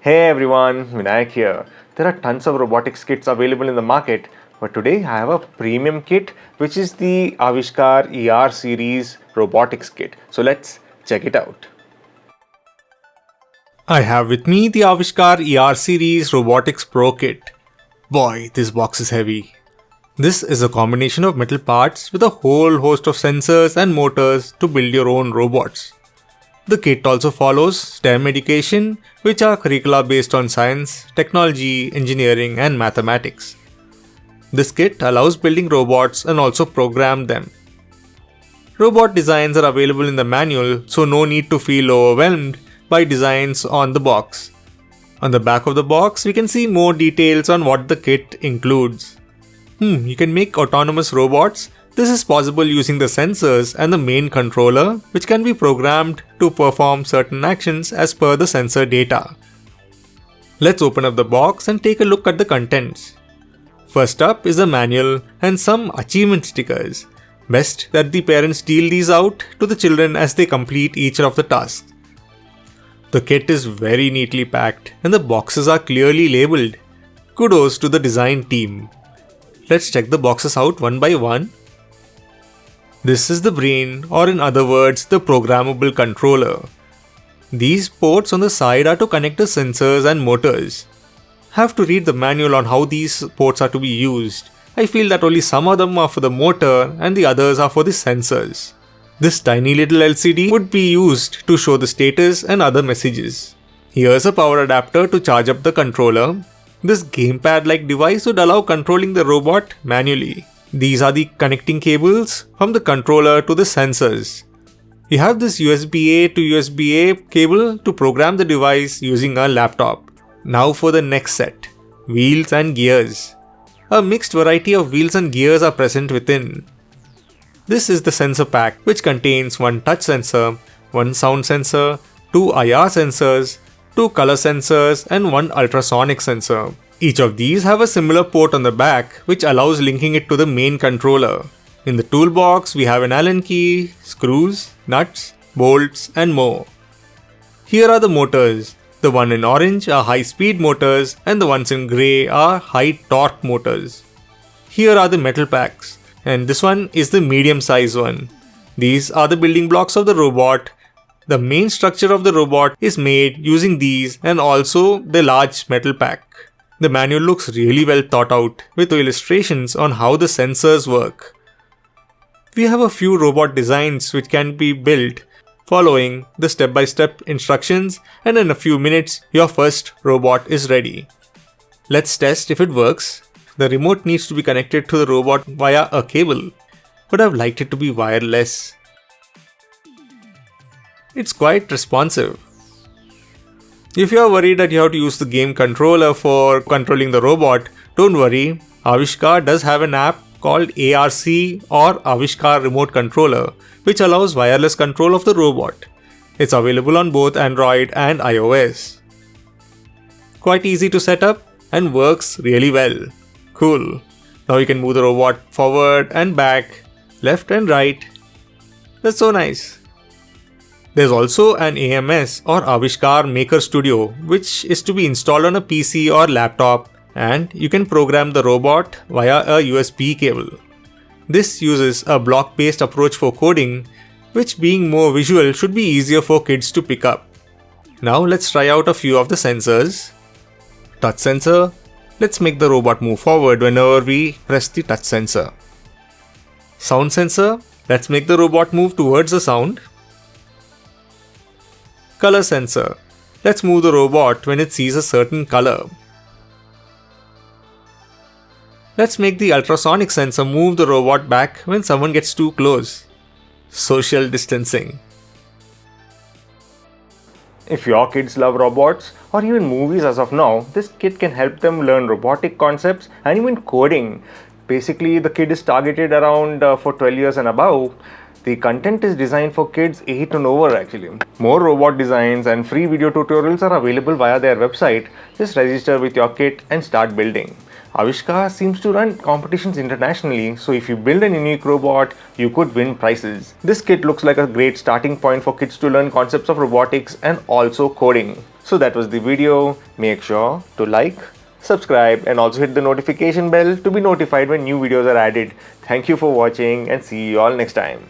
Hey everyone, Vinayak here. There are tons of robotics kits available in the market, but today I have a premium kit which is the Avishkaar ER Series robotics kit. So let's check it out. I have with me the Avishkaar ER Series Robotics Pro Kit. Boy, this box is heavy. This is a combination of metal parts with a whole host of sensors and motors to build your own robots. The kit also follows STEM education, which are curricula based on science, technology, engineering, and mathematics. This kit allows building robots and also program them. Robot designs are available in the manual, so no need to feel overwhelmed by designs on the box. On the back of the box, we can see more details on what the kit includes. You can make autonomous robots. This is possible using the sensors and the main controller, which can be programmed to perform certain actions as per the sensor data. Let's open up the box and take a look at the contents. First up is the manual and some achievement stickers. Best that the parents deal these out to the children as they complete each of the tasks. The kit is very neatly packed and the boxes are clearly labeled. Kudos to the design team. Let's check the boxes out one by one. This is the brain, or in other words, the programmable controller. These ports on the side are to connect the sensors and motors. Have to read the manual on how these ports are to be used. I feel that only some of them are for the motor and the others are for the sensors. This tiny little LCD would be used to show the status and other messages. Here's a power adapter to charge up the controller. This gamepad-like device would allow controlling the robot manually. These are the connecting cables from the controller to the sensors. You have this USB-A to USB-A cable to program the device using a laptop. Now for the next set, wheels and gears. A mixed variety of wheels and gears are present within. This is the sensor pack, which contains one touch sensor, one sound sensor, two IR sensors, two color sensors, and one ultrasonic sensor. Each of these have a similar port on the back, which allows linking it to the main controller. In the toolbox, we have an Allen key, screws, nuts, bolts, and more. Here are the motors. The one in orange are high-speed motors, and the ones in grey are high-torque motors. Here are the metal packs, and this one is the medium-size one. These are the building blocks of the robot. The main structure of the robot is made using these and also the large metal pack. The manual looks really well thought out with illustrations on how the sensors work. We have a few robot designs which can be built following the step-by-step instructions, and in a few minutes your first robot is ready. Let's test if it works. The remote needs to be connected to the robot via a cable, but I've liked it to be wireless. It's quite responsive. If you are worried that you have to use the game controller for controlling the robot, don't worry. Avishkaar does have an app called ARC or Avishkaar Remote Controller, which allows wireless control of the robot. It's available on both Android and iOS. Quite easy to set up and works really well. Cool. Now you can move the robot forward and back, left and right. That's so nice. There's also an AMS or Avishkaar Maker Studio, which is to be installed on a PC or laptop, and you can program the robot via a USB cable. This uses a block-based approach for coding, which being more visual should be easier for kids to pick up. Now let's try out a few of the sensors. Touch sensor. Let's make the robot move forward whenever we press the touch sensor. Sound sensor. Let's make the robot move towards the sound. Color sensor. Let's move the robot when it sees a certain color. Let's make the ultrasonic sensor move the robot back when someone gets too close. Social distancing. If your kids love robots or even movies as of now, this kit can help them learn robotic concepts and even coding. Basically, the kit is targeted around for 12 years and above. The content is designed for kids 8 and over actually. More robot designs and free video tutorials are available via their website. Just register with your kit and start building. Avishkaar seems to run competitions internationally, so if you build an unique robot, you could win prizes. This kit looks like a great starting point for kids to learn concepts of robotics and also coding. So that was the video. Make sure to like, subscribe and also hit the notification bell to be notified when new videos are added. Thank you for watching and see you all next time.